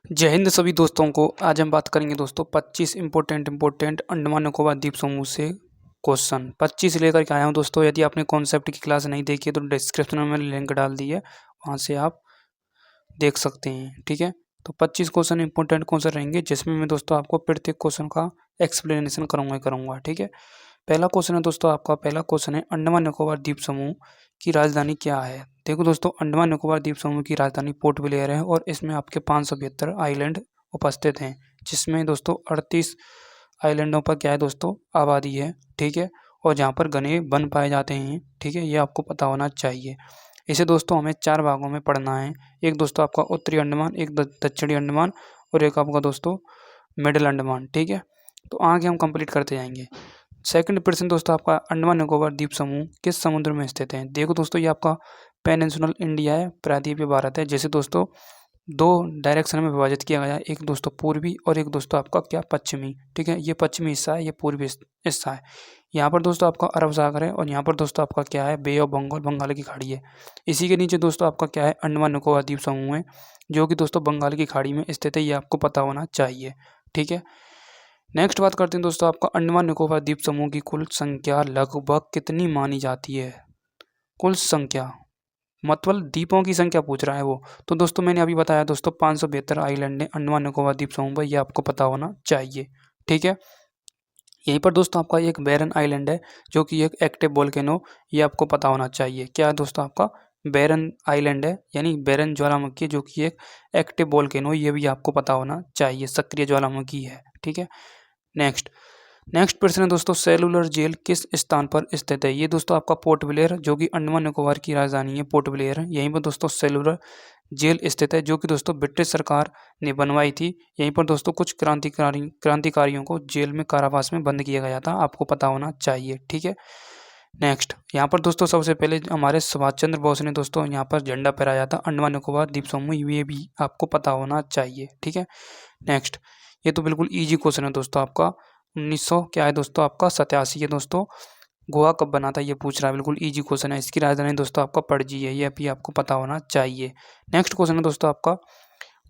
जय हिंद सभी दोस्तों को। आज हम बात करेंगे दोस्तों 25 इम्पोर्टेंट अंडमान निकोबार द्वीप समूह से क्वेश्चन 25 लेकर के आया हूँ दोस्तों। यदि आपने कॉन्सेप्ट की क्लास नहीं देखी है तो डिस्क्रिप्शन में मैंने लिंक डाल दी है, वहाँ से आप देख सकते हैं। ठीक है, तो 25 क्वेश्चन इंपॉर्टेंट क्वेश्चन रहेंगे, जिसमें मैं दोस्तों आपको प्रत्येक क्वेश्चन का एक्सप्लेनेशन करूँगा। ठीक है, पहला क्वेश्चन है दोस्तों आपका। पहला क्वेश्चन है, अंडमान निकोबार द्वीप समूह की राजधानी क्या है। देखो दोस्तों, अंडमान निकोबार द्वीप समूह की राजधानी पोर्ट ब्लेयर है और इसमें आपके 572 आइलैंड उपस्थित हैं, जिसमें दोस्तों 38 आइलैंडों पर क्या है दोस्तों आबादी है। ठीक है, और जहाँ पर घने वन पाए जाते हैं। ठीक है, ये आपको पता होना चाहिए। इसे दोस्तों हमें 4 भागों में पढ़ना है। एक दोस्तों आपका उत्तरी अंडमान, एक दक्षिणी अंडमान और एक आपका दोस्तों मिडिल अंडमान। ठीक है, तो आगे हम कंप्लीट करते जाएंगे। सेकंड प्रश्न दोस्तों आपका, अंडमान निकोबार द्वीप समूह किस समुद्र में स्थित है। देखो दोस्तों, ये आपका पेनिनसुलर इंडिया है, प्रायद्वीपीय भारत है, जैसे दोस्तों 2 डायरेक्शन में विभाजित किया गया है, एक दोस्तों पूर्वी और एक दोस्तों आपका क्या पश्चिमी। ठीक है, ये पश्चिमी हिस्सा है, ये पूर्वी हिस्सा है। यहाँ पर दोस्तों आपका अरब सागर है और यहाँ पर दोस्तों आपका क्या है, बे ऑफ बंगाल, बंगाल की खाड़ी है। इसी के नीचे दोस्तों आपका क्या है, अंडमान निकोबार द्वीप समूह है, जो कि दोस्तों बंगाल की खाड़ी में स्थित है। ये आपको पता होना चाहिए। ठीक है, नेक्स्ट बात करते हैं दोस्तों आपका, अंडमान निकोबार द्वीप समूह की कुल संख्या लगभग कितनी मानी जाती है। कुल संख्या मतलब द्वीपों की संख्या पूछ रहा है वो। तो दोस्तों मैंने अभी बताया दोस्तों 572 आइलैंड है अंडमान निकोबार द्वीप समूह पर, ये आपको पता होना चाहिए। ठीक है, यहीं पर दोस्तों आपका एक बैरन आइलैंड है, जो कि एक एक्टिव वोल्केनो, ये आपको पता होना चाहिए। क्या है दोस्तों आपका बैरन आइलैंड है, यानी बैरन ज्वालामुखी, जो कि एक एक्टिव वोल्केनो, ये भी आपको पता होना चाहिए, सक्रिय ज्वालामुखी है। ठीक है, नेक्स्ट नेक्स्ट प्रश्न है दोस्तों, सेलुलर जेल किस स्थान पर स्थित है। ये दोस्तों आपका पोर्ट ब्लेयर, जो कि अंडमान निकोबार की राजधानी है, पोर्ट ब्लेयर है। यहीं पर दोस्तों सेलुलर जेल स्थित है, जो कि दोस्तों ब्रिटिश सरकार ने बनवाई थी। यहीं पर दोस्तों कुछ क्रांतिकारियों को जेल में कारावास में बंद किया गया था, आपको पता होना चाहिए। ठीक है, नेक्स्ट यहाँ पर दोस्तों सबसे पहले हमारे सुभाष चंद्र बोस ने दोस्तों यहाँ पर झंडा फहराया था अंडमान निकोबार द्वीप समूह, ये भी आपको पता होना चाहिए। ठीक है, नेक्स्ट ये तो बिल्कुल ईजी क्वेश्चन है दोस्तों आपका। 1900 क्या है दोस्तों आपका 87 है दोस्तों, गोवा कब बना था ये पूछ रहा है, बिल्कुल इजी क्वेश्चन है। इसकी राजधानी दोस्तों आपका पणजी है, ये भी आपको पता होना चाहिए। नेक्स्ट क्वेश्चन है दोस्तों आपका,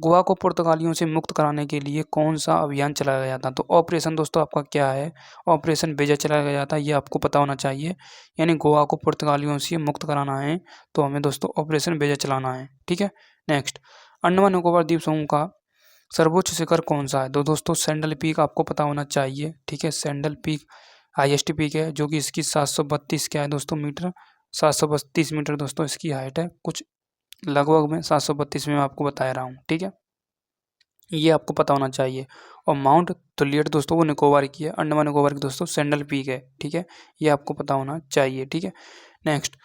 गोवा को पुर्तगालियों से मुक्त कराने के लिए कौन सा अभियान चलाया गया था। तो ऑपरेशन दोस्तों आपका क्या है, ऑपरेशन बेजा चलाया गया था, ये आपको पता होना चाहिए। यानी गोवा को पुर्तगालियों से मुक्त कराना है तो हमें दोस्तों ऑपरेशन बेजा चलाना है। ठीक है, नेक्स्ट अंडमान निकोबार द्वीप समूह का सर्वोच्च शिखर कौन सा है। तो दोस्तों सैंडल पीक आपको पता होना चाहिए। ठीक है, सैंडल पीक हाईएस्ट पीक है, जो कि इसकी 732 क्या है दोस्तों मीटर, 732 मीटर दोस्तों इसकी हाइट है, कुछ लगभग में 732 में मैं आपको बता रहा हूँ। ठीक है, ये आपको पता होना चाहिए। और माउंट तुलियट दोस्तों वो निकोबार की है, अंडमान निकोबार की दोस्तों सैंडल पीक है। ठीक है, ये आपको पता होना चाहिए। ठीक है, नेक्स्ट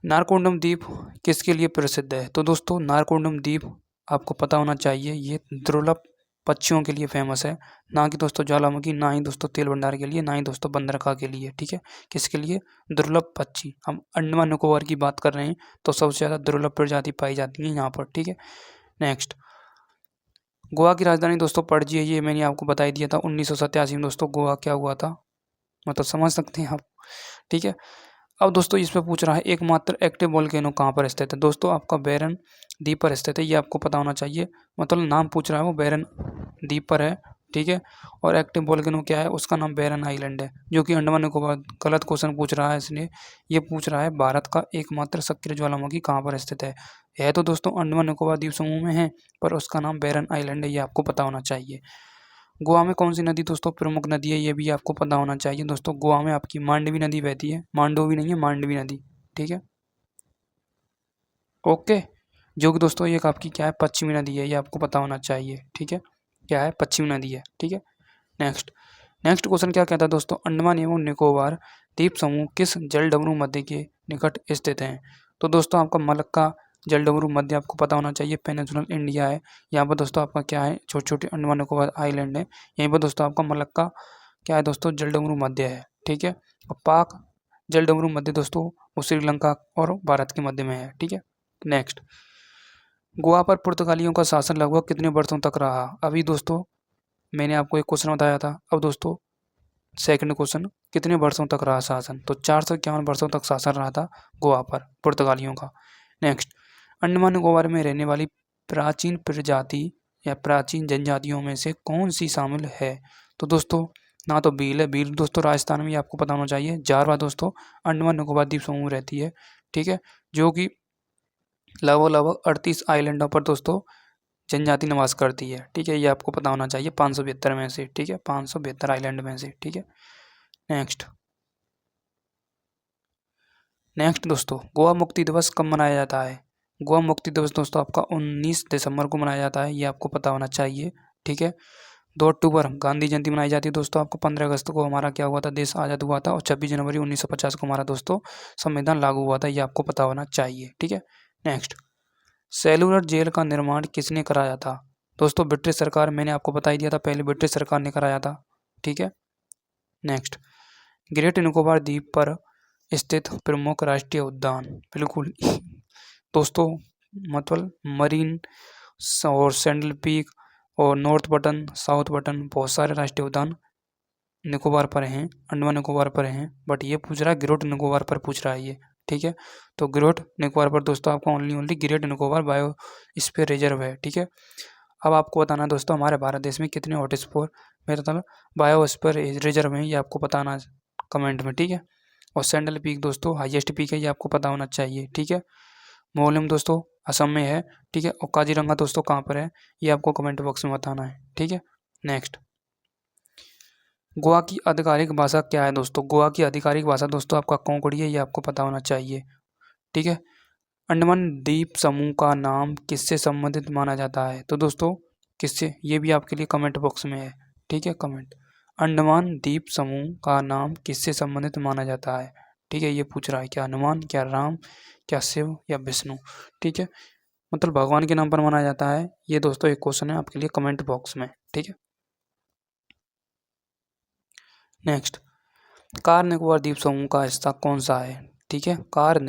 नारकोंडम द्वीप किसके लिए प्रसिद्ध है। तो दोस्तों नारकोंडम द्वीप आपको पता होना चाहिए, ये दुर्लभ पक्षियों के लिए फेमस है, ना कि दोस्तों ज्वालामुखी, ना ही दोस्तों तेल भंडार के लिए, ना ही दोस्तों बंदरगाह के लिए। ठीक है, किसके लिए, दुर्लभ पक्षी। हम अंडमान निकोबार की बात कर रहे हैं तो सबसे ज़्यादा दुर्लभ प्रजाति पाई जाती है यहाँ पर। ठीक है, नेक्स्ट गोवा की राजधानी दोस्तों पणजी है, ये मैंने आपको बता ही दिया था। 1987 में दोस्तों गोवा क्या हुआ था, मतलब समझ सकते हैं आप। ठीक है, अब दोस्तों इसमें पूछ रहा है एकमात्र एक्टिव वोल्केनो कहाँ पर स्थित है। दोस्तों आपका बैरन द्वीप पर स्थित है, ये आपको पता होना चाहिए। मतलब नाम पूछ रहा है वो बैरन द्वीप पर है। ठीक है, और एक्टिव वोल्केनो क्या है, उसका नाम बैरन आइलैंड है, जो कि अंडमान निकोबार। गलत क्वेश्चन पूछ रहा है इसलिए, ये पूछ रहा है भारत का एकमात्र सक्रिय ज्वालामुखी कहाँ पर स्थित है तो दोस्तों अंडमान निकोबार द्वीप समूह में है, पर उसका नाम बैरन आइलैंड है, ये आपको पता होना चाहिए। गोवा में कौन सी नदी दोस्तों प्रमुख नदी है, ये भी आपको पता होना चाहिए। दोस्तों गोवा में आपकी मांडवी नदी बहती है, मांडोवी नहीं है, मांडवी नदी। ठीक है, ओके, जो कि दोस्तों एक आपकी क्या है, पश्चिमी नदी है, ये आपको पता होना चाहिए। ठीक है, क्या है, पश्चिमी नदी है। ठीक है, नेक्स्ट नेक्स्ट क्वेश्चन क्या कहता है दोस्तों, अंडमान एवं निकोबार द्वीप समूह किस जलडमरू मध्य के निकट स्थित हैं। तो दोस्तों आपका मलक्का जलडमरू मध्य आपको पता होना चाहिए, पेनिनसुलर इंडिया है। यहाँ पर दोस्तों आपका क्या है, छोटे छोटे अंडमान निकोबार आइलैंड है। यहीं पर दोस्तों आपका मलक्का क्या है दोस्तों, जलडमरू मध्य है। ठीक है, और पाक जलडमरू मध्य दोस्तों वो श्रीलंका और भारत के मध्य में है। ठीक है, नेक्स्ट गोवा पर पुर्तगालियों का शासन लगभग कितने वर्षों तक रहा। अभी दोस्तों मैंने आपको एक क्वेश्चन बताया था, अब दोस्तों सेकंड क्वेश्चन, कितने वर्षों तक रहा शासन। तो 451 वर्षों तक शासन रहा था गोवा पर पुर्तगालियों का। नेक्स्ट अंडमान निकोबार में रहने वाली प्राचीन प्रजाति या प्राचीन जनजातियों में से कौन सी शामिल है? तो दोस्तों ना तो भील है, भील दोस्तों राजस्थान में, ये आपको पता होना चाहिए। जारवा दोस्तों अंडमान निकोबार द्वीप समूह में रहती है, ठीक है, जो कि लगभग 38 आइलैंडों पर दोस्तों जनजाति निवास करती है, ठीक है, ये आपको पता होना चाहिए 572 में से, ठीक है, 572 आइलैंड में से, ठीक है। नेक्स्ट दोस्तों गोवा मुक्ति दिवस कब मनाया जाता है? गोवा मुक्ति दिवस दोस्तों आपका 19 दिसंबर को मनाया जाता है, ये आपको पता होना चाहिए, ठीक है। 2 अक्टूबर गांधी जयंती मनाई जाती है दोस्तों आपको। 15 अगस्त को हमारा क्या हुआ था, देश आज़ाद हुआ था। और 26 जनवरी 1950 को हमारा दोस्तों संविधान लागू हुआ था, ये आपको पता होना चाहिए, ठीक है। नेक्स्ट सेलुलर जेल का निर्माण किसने कराया था? दोस्तों ब्रिटिश सरकार, मैंने आपको बता ही दिया था पहले, ब्रिटिश सरकार ने कराया था, ठीक है। नेक्स्ट ग्रेट निकोबार द्वीप पर स्थित प्रमुख राष्ट्रीय उद्यान, बिल्कुल दोस्तों मतलब मरीन और सैंडल पीक और नॉर्थ बटन, साउथ बटन, बहुत सारे राष्ट्रीय उद्यान निकोबार पर हैं, अंडमान निकोबार पर हैं, बट ये पूछ रहा है ग्रेट निकोबार पर पूछ रहा है ये, ठीक है। तो ग्रेट निकोबार पर दोस्तों आपको only great Nicobar biosphere reserve है, ठीक है। अब आपको बताना है दोस्तों हमारे भारत देश में कितने हॉटस्पॉट मतलब बायोस्फीयर रिजर्व हैं, ये आपको बताना कमेंट में, ठीक है। और सैंडल पीक दोस्तों हाईएस्ट पीक है, ये आपको पता होना चाहिए, ठीक है। मोलम दोस्तों असम में है, ठीक है। और काजीरंगा दोस्तों कहाँ पर है, ये आपको कमेंट बॉक्स में बताना है, ठीक है। नेक्स्ट गोवा की आधिकारिक भाषा क्या है दोस्तों? गोवा की आधिकारिक भाषा दोस्तों आपका कोंकणी है, ये आपको पता होना चाहिए, ठीक है। अंडमान द्वीप समूह का नाम किससे संबंधित माना जाता है? तो दोस्तों किससे, ये भी आपके लिए कमेंट बॉक्स में है, ठीक है। कमेंट अंडमान द्वीप समूह का नाम किससे संबंधित माना जाता है, ठीक है। ये पूछ रहा है क्या हनुमान, क्या राम, क्या शिव या विष्णु, ठीक है, मतलब भगवान के नाम पर माना जाता है। ये दोस्तों एक क्वेश्चन है आपके लिए कमेंट बॉक्स में, ठीक है। नेक्स्ट कार निकोबार द्वीप समूह का हिस्सा कौन सा है? ठीक है, कार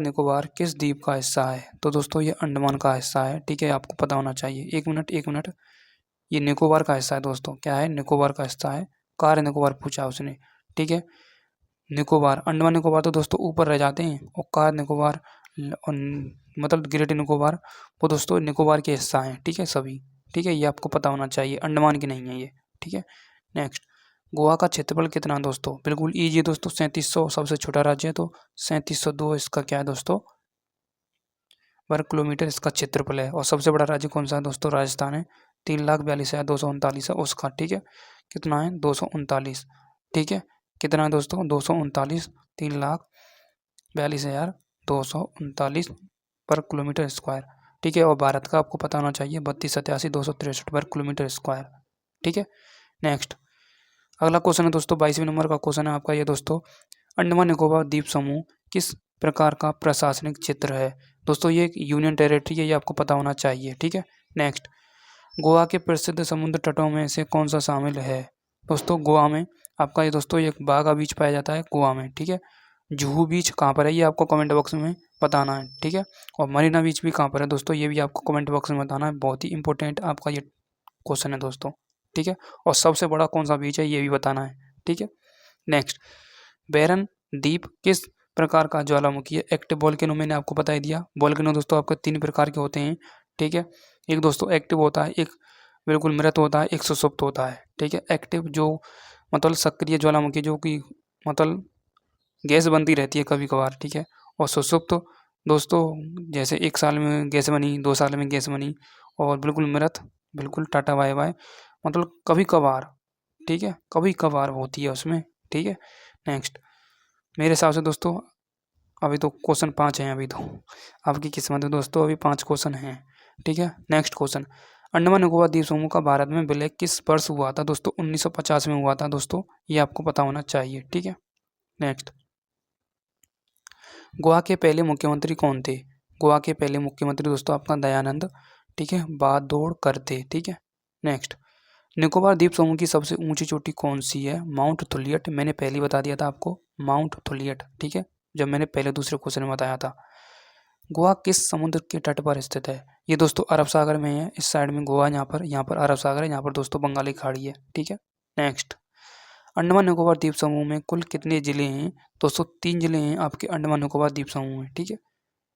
निकोबार किस द्वीप का हिस्सा है? तो दोस्तों ये अंडमान का हिस्सा है, ठीक है, आपको पता होना चाहिए। एक मिनट, ये निकोबार का हिस्सा है दोस्तों, क्या है, निकोबार का हिस्सा है। कार निकोबार पूछा उसने, ठीक है। निकोबार अंडमान निकोबार तो दोस्तों ऊपर रह जाते हैं, और कार निकोबार मतलब ग्रेट निकोबार वो दोस्तों निकोबार के हिस्सा हैं, ठीक है सभी, ठीक है, ये आपको पता होना चाहिए, अंडमान की नहीं है ये, ठीक है। नेक्स्ट गोवा का क्षेत्रफल कितना दोस्तों? बिल्कुल ईजी है दोस्तों, 3700 सबसे छोटा राज्य है, तो 3702 इसका क्या है दोस्तों वर्ग किलोमीटर इसका क्षेत्रफल है। और सबसे बड़ा राज्य कौन सा है दोस्तों? राजस्थान है, 3,42,239 है उसका, ठीक है। कितना है? 239, ठीक है। कितना है दोस्तों? 239, 3,42,239 वर्ग किलोमीटर स्क्वायर, ठीक है। और भारत का आपको पता होना चाहिए 32,87,263 वर्ग किलोमीटर स्क्वायर, ठीक है। नेक्स्ट अगला क्वेश्चन है दोस्तों 22वें नंबर का क्वेश्चन है आपका ये दोस्तों, अंडमान निकोबार द्वीप समूह किस प्रकार का प्रशासनिक क्षेत्र है? दोस्तों ये एक यूनियन टेरिटरी है, ये आपको पता होना चाहिए, ठीक है। नेक्स्ट गोवा के प्रसिद्ध समुद्र तटों में से कौन सा शामिल है? दोस्तों गोवा में आपका ये दोस्तों एक बागा बीच पाया जाता है गोवा में, ठीक है। जुहू बीच कहाँ पर है, ये आपको कमेंट बॉक्स में बताना है, ठीक है। और मरीना बीच भी कहाँ पर है दोस्तों, ये भी आपको कमेंट बॉक्स में बताना है, बहुत ही इंपॉर्टेंट आपका ये क्वेश्चन है दोस्तों, ठीक है। और सबसे बड़ा कौन सा बीच है ये भी बताना है, ठीक है। नेक्स्ट बैरन द्वीप किस प्रकार का ज्वालामुखी है? एक्टिव वोल्केनो मैंने आपको बता ही दिया। वोल्केनो दोस्तों आपके 3 प्रकार के होते हैं, ठीक है। एक दोस्तों एक्टिव होता है, एक बिल्कुल मृत होता है, एक सुषुप्त होता है, ठीक है। एक्टिव जो मतलब सक्रिय ज्वालामुखी जो कि मतलब गैस बनती रहती है कभी कभार, ठीक है। और सुषुप्त दोस्तों जैसे 1 साल में गैस बनी, 2 साल में गैस बनी, और बिल्कुल मृत बिल्कुल टाटा बाय बाय, मतलब कभी कभार, ठीक है, कभी कभार होती है उसमें, ठीक है। नेक्स्ट मेरे हिसाब से दोस्तों अभी तो क्वेश्चन 5 हैं, अभी तो आपकी किस्मत है दोस्तों, अभी 5 क्वेश्चन हैं, ठीक है। नेक्स्ट क्वेश्चन अंडमान निकोबार द्वीप समूह का भारत में विलय किस वर्ष हुआ था? दोस्तों 1950 में हुआ था दोस्तों, ये आपको पता होना चाहिए, ठीक है। नेक्स्ट गोवा के पहले मुख्यमंत्री कौन थे? गोवा के पहले मुख्यमंत्री दोस्तों आपका दयानंद, ठीक है, बारदोड़कर थे, ठीक है। नेक्स्ट निकोबार द्वीप समूह की सबसे ऊंची चोटी कौन सी है? माउंट थुलियट, मैंने पहले बता दिया था आपको, माउंट थुलियट, ठीक है, जब मैंने पहले दूसरे क्वेश्चन में बताया था। गोवा किस समुद्र के तट पर स्थित है? ये दोस्तों अरब सागर में है, इस साइड में गोवा, यहाँ पर अरब सागर है, यहाँ पर दोस्तों बंगाली खाड़ी है, ठीक है। नेक्स्ट अंडमान निकोबार द्वीप समूह में कुल कितने जिले हैं? दोस्तों 3 जिले हैं आपके अंडमान निकोबार द्वीप समूह में, ठीक है।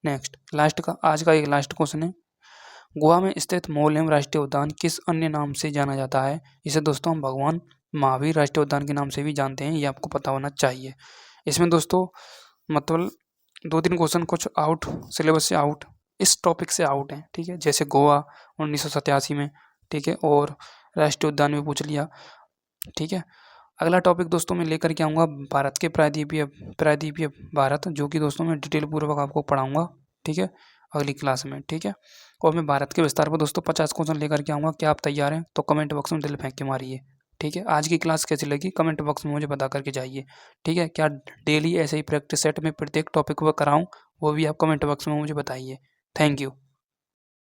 नेक्स्ट लास्ट का आज का एक लास्ट क्वेश्चन है, गोवा में स्थित मोलेम राष्ट्रीय उद्यान किस अन्य नाम से जाना जाता है? इसे दोस्तों हम भगवान महावीर राष्ट्रीय उद्यान के नाम से भी जानते हैं, ये आपको पता होना चाहिए। इसमें दोस्तों मतलब 2-3 क्वेश्चन कुछ आउट सिलेबस से आउट, इस टॉपिक से आउट हैं, ठीक है। जैसे गोवा 1987 में, ठीक है, और राष्ट्रीय उद्यान भी पूछ लिया, ठीक है। अगला टॉपिक दोस्तों मैं लेकर के आऊँगा भारत के प्रायद्वीपीय भारत, जो कि दोस्तों मैं डिटेल पूर्वक आपको पढ़ाऊँगा, ठीक है, अगली क्लास में, ठीक है। और मैं भारत के विस्तार पर दोस्तों 50 क्वेश्चन लेकर के आऊँगा। क्या आप तैयार हैं? तो कमेंट बॉक्स में दिल फेंक के मारिए, ठीक है। आज की क्लास कैसी लगी कमेंट बॉक्स में मुझे बता करके जाइए, ठीक है। क्या डेली ऐसे ही प्रैक्टिस सेट में प्रत्येक टॉपिक पर कराऊँ, वो भी आप कमेंट बॉक्स में मुझे बताइए। Thank you.